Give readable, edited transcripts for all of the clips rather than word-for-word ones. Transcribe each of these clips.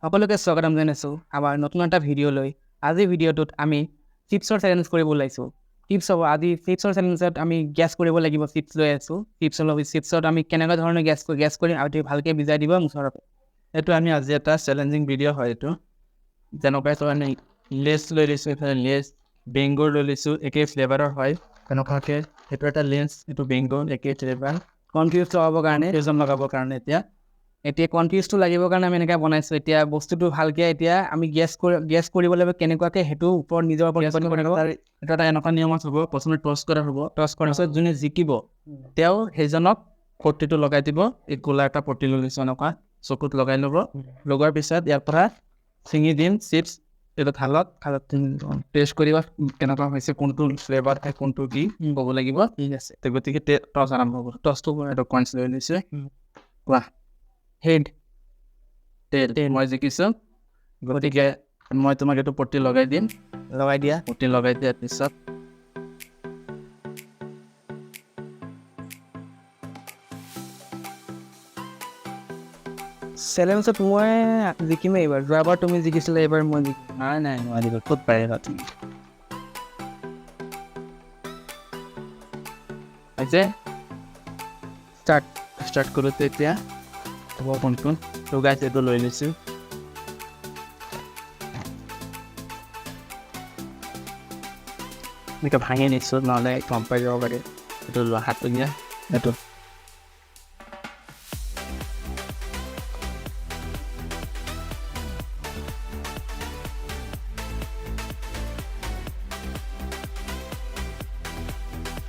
সকলোকে স্বাগতম জনাইছোঁ আমাৰ নতুন এটা ভিডিঅ' লৈ। আজি ভিডিঅ'টোত আমি চিপছৰ চেলেঞ্জ কৰিব ওলাইছোঁ। আজি চিপছৰ চেলেঞ্জত আমি গেছ কৰিব লাগিব। চিপছ লৈ আছোঁ। চিপছত আমি কেনেকুৱা ধৰণৰ গেছ কৰিম আৰু ভালকৈ বুজাই দিব মুছাৰফ। এইটো আমি আজি এটা চেলেঞ্জিং ভিডিঅ' হয়। এইটো যেনেকুৱা আমি লেছ লৈ লৈছোঁ, এইফালে লেছ বেংগৰ লৈ লৈছোঁ, একে ফ্লেভাৰৰ হয়। তেনেকুৱাকৈ সেইটো এটা লেছ, এইটো বেংগৰ একে ফ্লেভাৰ। কনফিউজ লগাবৰ কাৰণে এতিয়া কনফিউজটো লাগিবৰ কাৰণে আমি এনেকৈ বনাইছোঁ। এতিয়া বস্তুটো ভালকৈ এতিয়া আমি গেছ কৰিব লাগিব কেনেকুৱাকৈ, সেইটো ওপৰত নিজৰ ওপৰত এইটো এটা এনেকুৱা নিয়মত হ'ব। প্ৰথমে টছ কৰা হ'ব। টছ কৰাৰ পিছত যোনে জিকিব তেওঁ সেইজনক পট্টিটো লগাই দিব। এই ক'লা এটা পট্টি লৈ লৈছোঁ, এনেকুৱা চকুত লগাই ল'ব। লগোৱাৰ পিছত ইয়াৰ পৰা ছিঙি দিম চিপছ। এইটো থালত টেষ্ট কৰিবা কেনেকুৱা হৈছে, কোনটো ফ্লেভাৰ হয়, কোনটো কি ক'ব লাগিব। ঠিক আছে, গতিকে টছ আৰম্ভ হ'ব। টছটো এইটো কইনছ লৈ লৈছোঁ। কোৱা হেড তেল মই জিকিছোঁ। গতিকে মই তোমাক এইটো পট্টি লগাই দিম। লগাই দিয়া। পট্টি লগাই দিয়াৰ পিছত চেলেঞ্জত মই জিকিমেই এইবাৰ। যোৱাবাৰ তুমি জিকিছিলা, এইবাৰ মই জিকিম। নাই নোৱাৰিব, ক'ত পাৰিবা তুমি। হৈছে ষ্টাৰ্ট কৰোঁতে এতিয়া হ'ব কোনটো লগাইছে এইটো লৈ লৈছোঁ। এনেকৈ ভাঙি নিছোঁ, নহ'লে গম পাই যাব পাৰে। এইটো লোৱা হাতটো দিয়া, এইটো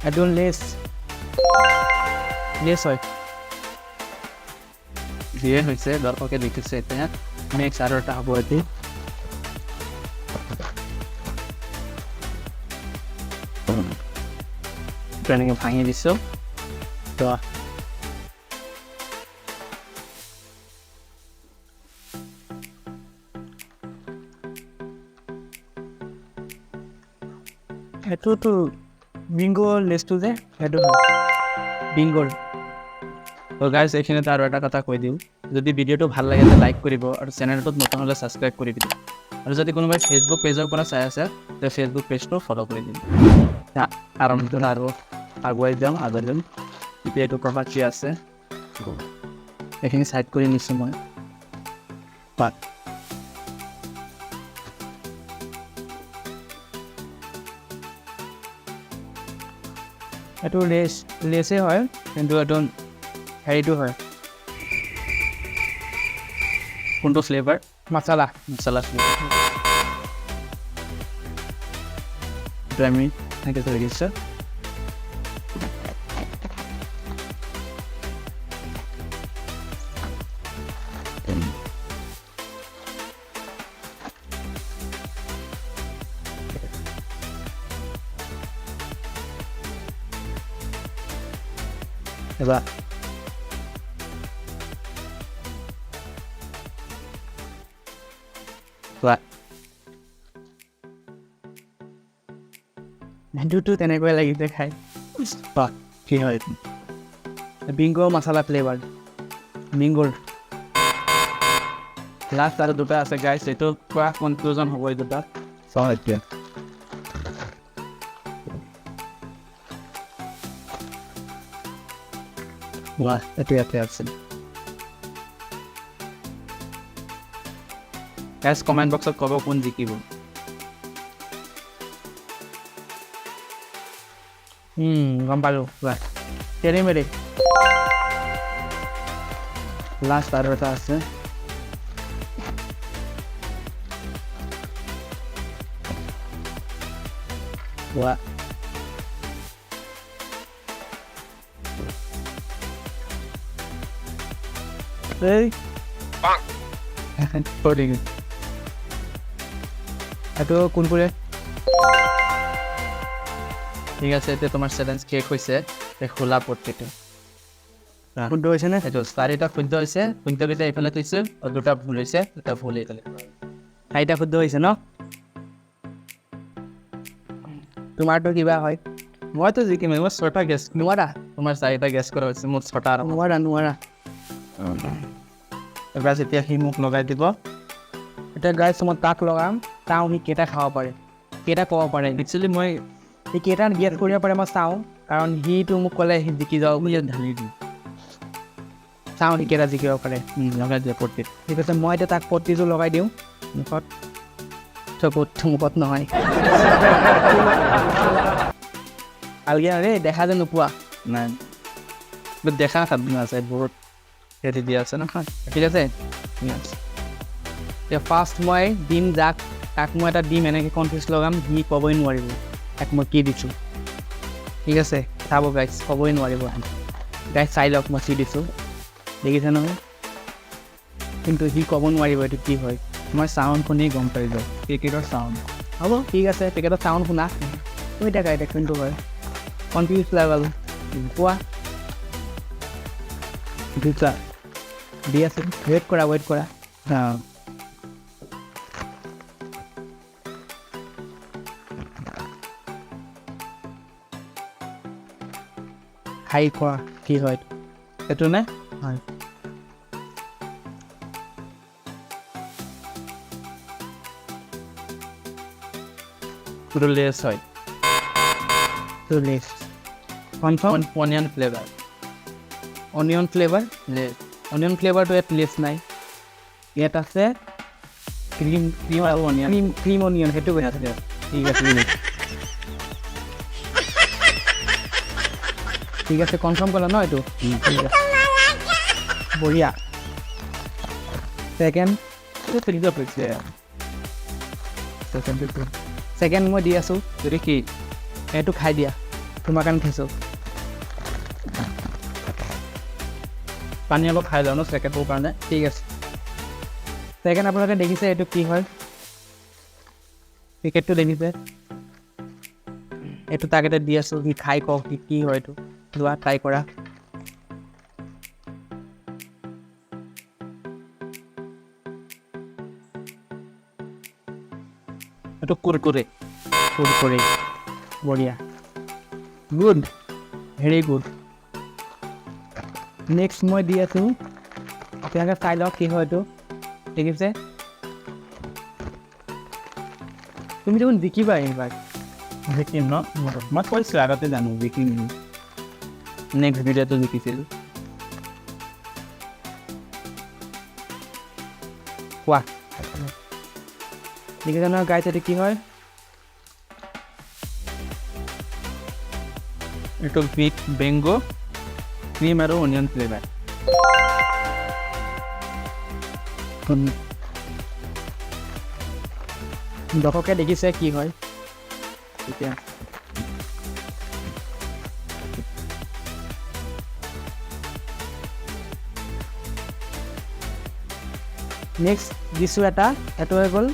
এইটো লেছ হয়। যিয়ে হৈছে দৰ্শকে দেখিছে। এতিয়া নেক্সট আৰু এটা হ'ব। এতিয়া এনেকৈ ভাঙি দিছোঁ। তো সেইটোতো বিংগৰ লেছটো যে, সেইটো হয় বিংগৰ। তো গাইজ, এইখিনিতে আৰু এটা কথা কৈ দিওঁ, যদি ভিডিঅ'টো ভাল লাগে তে লাইক কৰিব আৰু চেনেলটোত নতুন হ'লে ছাবস্ক্ৰাইব কৰি দিব। আৰু যদি কোনোবাই ফেচবুক পেজৰ পৰা চাই আছে তে ফেচবুক পেজটো ফ'ল' কৰি দিম। আৰম্ভ আৰু আগুৱাই যাম। এতিয়া এইটো প্ৰভাৱ কি আছে এইখিনি ছাইড কৰি নিছোঁ মই। পাত এইটো লেছেই হয়, কিন্তু এইটো হেৰিটো হয় কোনটো ফ্লেভাৰ? মছলা ফ্লেভাৰ। এইটো আমি এনেকৈ থৈ দিছোঁ। এবাৰ সেইটোতো তেনেকুৱাই লাগিছে খাই। কি হয় বিংগো মছলা ফ্লেভাৰ। বিংগোৰ লাষ্ট আৰু দুটা আছে গাইছ। এইটো পুৰা কনফিউজন হ'ব এই দুটা। চাওঁ এতিয়া এইটো ইয়াতে আছে। গাইছ কমেণ্ট বক্সত ক'ব কোন জিকিব। গম পালোঁ। তেৰি মেৰি লাষ্ট আৰু এটা আছে। এইটো কোনপুৰে। ঠিক আছে, এতিয়া তোমাৰ চেলেঞ্জ শেষ হৈছে। খোলা পট্টিটো শুদ্ধ হৈছেনে? এইটো 4টা শুদ্ধ হৈছে। শুদ্ধকেইটা এইফালে থৈছোঁ আৰু 2টা ভুল হৈছে, 2টা ভুল এইফালে। 4টা শুদ্ধ হৈছে ন? তোমাৰতো কিবা হয়। মইতো জিকিম। মই 6টা গেছ। নোৱাৰা। তোমাৰ 4টা গেছ কৰা হৈছে, মোৰ 6টা। নোৱাৰা। এবাৰ যেতিয়া সি মোক লগাই দিব এতিয়া গাইছ মই তাক লগাম চাওঁ সি কেইটা খাব পাৰে কেইটা ক'ব পাৰে একচুৱেলি মই সি কেইটা গেছ কৰিব পাৰে মই চাওঁ কাৰণ সিটো মোক ক'লে সি জিকি যাওঁ বুলি ঢালি দিওঁ চাওঁ সি কেইটা জিকিব পাৰে লগাই দিয়ে পট্টিত ঠিক আছে মই এতিয়া তাক পট্টিটো লগাই দিওঁ মুখত মুখত নহয় ভালকৈ আৰে দেখা যে নোপোৱা নাই দেখা খাদ্য আছে বহুত হেৰি দিয়া আছে নহয় ঠিক আছে এতিয়া ফাৰ্ষ্ট মই দিম যাক তাক মই এটা দিম এনেকৈ কনফিউজ লগাম সি ক'বই নোৱাৰিব তাক মই কি দিছোঁ ঠিক আছে চাব গাইছ ক'বই নোৱাৰিব গাইছ চাই লওক মই কি দিছোঁ দেখিছে নহয় কিন্তু সি ক'ব নোৱাৰিব এইটো কি হয় মই চাউণ্ড শুনি গম পাই যাওঁ ক্ৰিকেটৰ চাউণ্ড হ'ব ঠিক আছে পেকেটৰ চাউণ্ড শুনা কৈ থাকা এতিয়া কোনটো হয় কনফিউজ লাগল কোৱা দুটা দি আছে ৱেইট কৰা খাই খোৱা কি হয় এইটো নে হয় পুরো লেস হয় তো Lay's confirm onion flavour onion flavour Lay's onion ফ্লেভাৰটো ইয়াত লেছ নাই ইয়াত আছে ক্ৰীম ক্ৰীম আৰু অনিয়ন ক্ৰীম অনিয়ন সেইটো কৈ আছে ঠিক আছে ঠিক আছে কনফাৰ্ম ক'লা ন এইটো বঢ়িয়া ছেকেণ্ড মই দি আছোঁ যদি কি এইটো খাই দিয়া তোমাৰ কাৰণে থৈছোঁ পানী অলপ খাই লওঁ ন চেকেটৰ কাৰণে ঠিক আছে ছেকেণ্ড আপোনালোকে দেখিছে এইটো কি হয় পেকেটটো দেখিছে এইটো তাক এটা দি আছোঁ সি খাই কওক সি কি হয় এইটো লোৱা ট্ৰাই কৰা এইটো কুৰকুৰে বঢ়িয়া গুড ভেৰি গুড নেক্সট মই দি আছোঁ আপোনালোকে চাই লওক কি হয় এইটো দেখিছে তুমি দেখোন জিকিবা এইবাৰ জিকিম ন মই কৈছোঁ আগতে জানো জিকিম নেক্সট ভিডিঅ'টো জিকিছিলোঁ কোৱা দেখিছে নহয় গাইছ এইটো কি হয় এইটো বিট বেংগো ক্ৰীম আৰু অনিয়ন ফ্লেভাৰ দৰ্শকে দেখিছে কি হয় এতিয়া নেক্সট দিছোঁ এটা এইটো হৈ গ'ল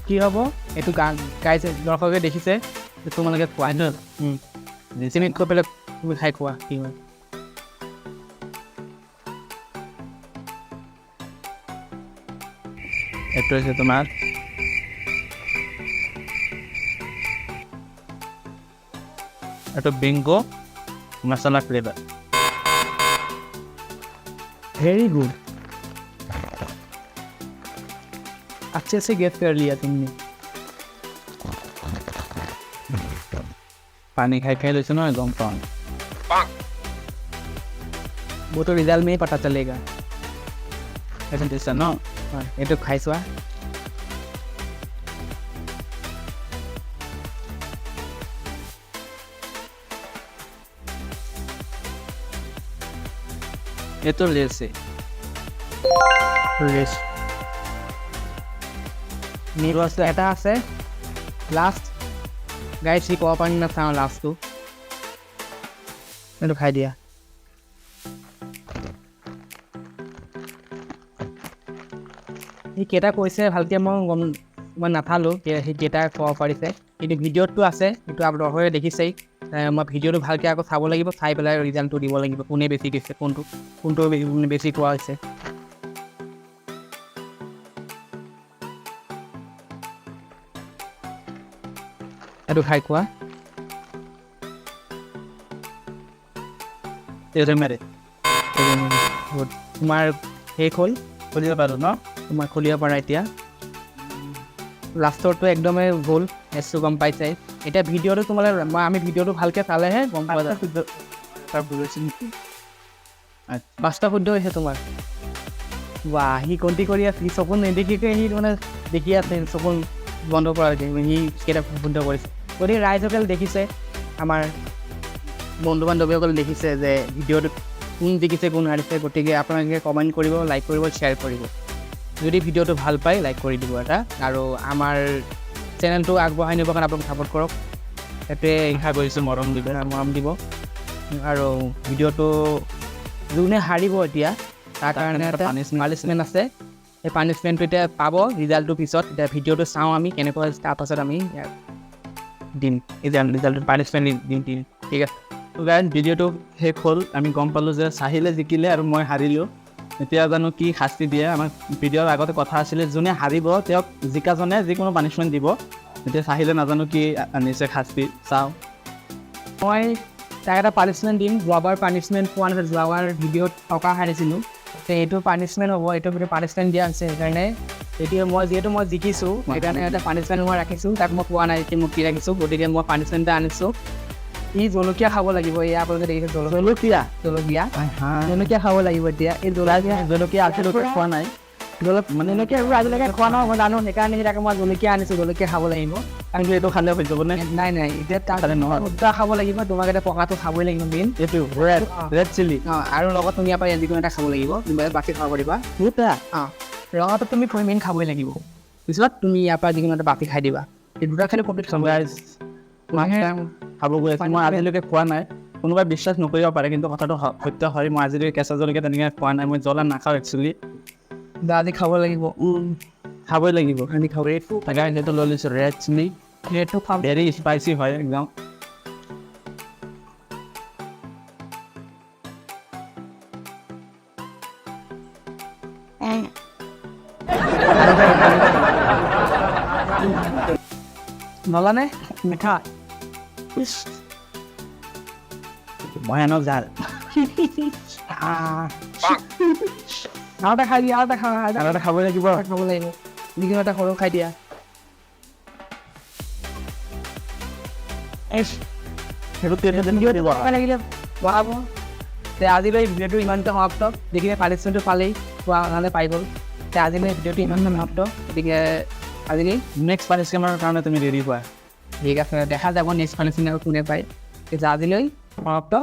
কি হ'ব এইটো গাইছে দৰ্শকে দেখিছে তোমালোকে খোৱা চিমিত কৈ পেলাই তুমি খাই খোৱা কি হয় এইটো হৈছে তোমাৰ এইটো বেংগো মছলা ফ্লেভাৰ वेरी गुड अच्छे से गेट कर लिया तुमने पानी खाई खाई লৈছে নহয় গম পাওঁ वो तो रिजल्ट में ही पता चलेगा এইটো দিছা ন हाँ ये तो खाई चुआ এইটো লেছে লেস मेरे पास এটা আছে লাস্ট গাইস কি কোয়া পানি না চাও লাস্ট তো এটা খাই দিয়া এই কেটা কৈছে ভালকে মই নাথালো সেই কেটা কোৱা পাৰিছে কিন্তু ভিডিঅ'টো আছে এইটো আপোনালোকে দেখিছেই মই ভিডিঅ'টো ভালকে আকৌ চাব লাগিব চাই পেলাই ৰিজাল্টটো দিব লাগিব কোনে বেছি দিছে কোনটো বেছি কোৱা হৈছে এইটো খাই কোৱা এইটো মেৰে তোমাৰ শেষ হ'ল খুলিব পাৰোঁ ন তোমাৰ খুলিব পাৰা এতিয়া লাষ্টৰটো একদমেই ভুল, এছটো গম পাইছে। এতিয়া ভিডিঅ'টো তোমালে আমি ভিডিঅ'টো ভালকৈ চালেহে গম পোৱা যায়। পাঁচটা শুদ্ধ হৈছে তোমাৰ। সি কণ্টি কৰি আছে, সি চকুন নেদেখিকে সি মানে দেখি আছে, চকুন বন্ধ কৰাকৈ সি কেইটা শুদ্ধ কৰিছে। গতিকে ৰাইজসকল দেখিছে, আমাৰ বন্ধু বান্ধৱীসকল দেখিছে যে ভিডিঅ'টোত কোন জিকিছে কোন হাৰিছে। গতিকে আপোনালোকে কমেণ্ট কৰিব, লাইক কৰিব, শ্বেয়াৰ কৰিব। যদি ভিডিঅ'টো ভাল পায় লাইক কৰি দিব এটা, আৰু আমাৰ চেনেলটো আগবঢ়াই নিবৰ কাৰণে আপোনালোকে ছাপোৰ্ট কৰক। সেইটোৱে আশা কৰিছোঁ মৰম দিব। আৰু ভিডিঅ'টো যোনে হাৰিব এতিয়া তাৰ কাৰণে এটা পানিছমেণ্ট আছে। সেই পানিছমেণ্টটো এতিয়া পাব ৰিজাল্টটোৰ পিছত। এতিয়া ভিডিঅ'টো চাওঁ আমি কেনেকুৱা, তাৰপাছত আমি দিম ৰিজাল্টটো, পানিছমেণ্ট দিম। ঠিক আছে, গাইজ ভিডিঅ'টো শেষ হ'ল। আমি গম পালোঁ যে চাহিলে জিকিলে আৰু মই হাৰিলোঁ। এতিয়া জানো কি শাস্তি দিয়ে। আমাৰ ভিডিঅ'ৰ আগতে কথা আছিলে যোনে হাৰিব তেওঁক জিকাজনে যিকোনো পানিছমেণ্ট দিব। এতিয়া চাহিলে নাজানো কি আনিছে শাস্তি, চাওঁ। মই তাক এটা পানিছমেণ্ট দিম। যোৱাবাৰ পানিছমেণ্ট পোৱা নাছিল, যোৱাবাৰ ভিডিঅ'ত টকা হাৰিছিলোঁ। এইটো পানিছমেণ্ট হ'ব, এইটো ভিডিঅ' পানিছমেণ্ট দিয়া হৈছে। সেইকাৰণে এতিয়া যিহেতু মই জিকিছোঁ, সেইকাৰণে এটা পানিছমেণ্ট মই ৰাখিছোঁ। তাক মই পোৱা নাই, এতিয়া মই কি ৰাখিছোঁ। গতিকে মই পানিছমেণ্ট এটা আনিছোঁ। ই জলকীয়া খাব লাগিব। এই আপোনালোকে দেখিছে জলকীয়া খাব লাগিব এতিয়া। এই জলকীয়া আজিলৈকে খোৱা নাই, মানে এনেকৈ এইবোৰ আজিলৈকে খোৱা নহয়, মই জানো। সেইকাৰণে তাকে মই জলকীয়া আনিছোঁ, জলকীয়া খাব লাগিব। কিন্তু এইটো খালে হৈ যাবনে? নাই এতিয়া তাতে নহয়, দুটা খাব লাগিব। তোমাক এতিয়া পকাটো খাবই লাগিব মেইন, এইটো ৰেড চিলি। আৰু লগত তুমি ইয়াৰ পৰা যিকোনো এটা খাব লাগিব, তুমি বাকী খাব পাৰিবা। ৰঙাটো তুমি মেইন খাবই লাগিব, পিছত তুমি ইয়াৰ পৰা যিকোনো এটা বাকী খাই দিবা। এই দুটা খালে কমপ্লিট খাব। খাব গৈ আছোঁ, মই আজিলৈকে খোৱা নাই। কোনোবাই বিশ্বাস নকৰিব পাৰে, কিন্তু কথাটো সত্য হয়। মই আজিলৈকে কেঁচা জলকীয়া তেনেকৈ খোৱা নাই। মই জ্বলা নাখাওঁ একচুৱেলি। আজি খাব লাগিব, খাবই লাগিব। আমি খাব ৰেডটো তাকে সেইটো লৈ লৈছোঁ, ৰেড চিলি। ৰেডটো খাম, ভেৰি স্পাইচি হয় একদম। নলানে মিঠা ভয়ানক জাল। আৰু এটা খাই দিয়া, আৰু এটা খাবই লাগিব। খাব লাগিব, যিকোনো এটা সৰু খাই দিয়া। লাগিলে বহাব। আজিলৈ ভিডিঅ'টো ইমানতে সমাপ্ত। দেখিলে পানিছমেণ্টটো পালেই পোৱা কাৰণে পাই গ'ল। আজিলৈ ভিডিঅ'টো ইমানতে সমাপ্ত। গতিকে আজিলৈ নেক্সট পানিছমেণ্টৰ কাৰণে তুমি ৰেডি হোৱা। ঠিক আছে, দেখা যাব নেক্সট পানিছমেণ্ট কোনে পায়। আজিলৈ সমাপ্ত।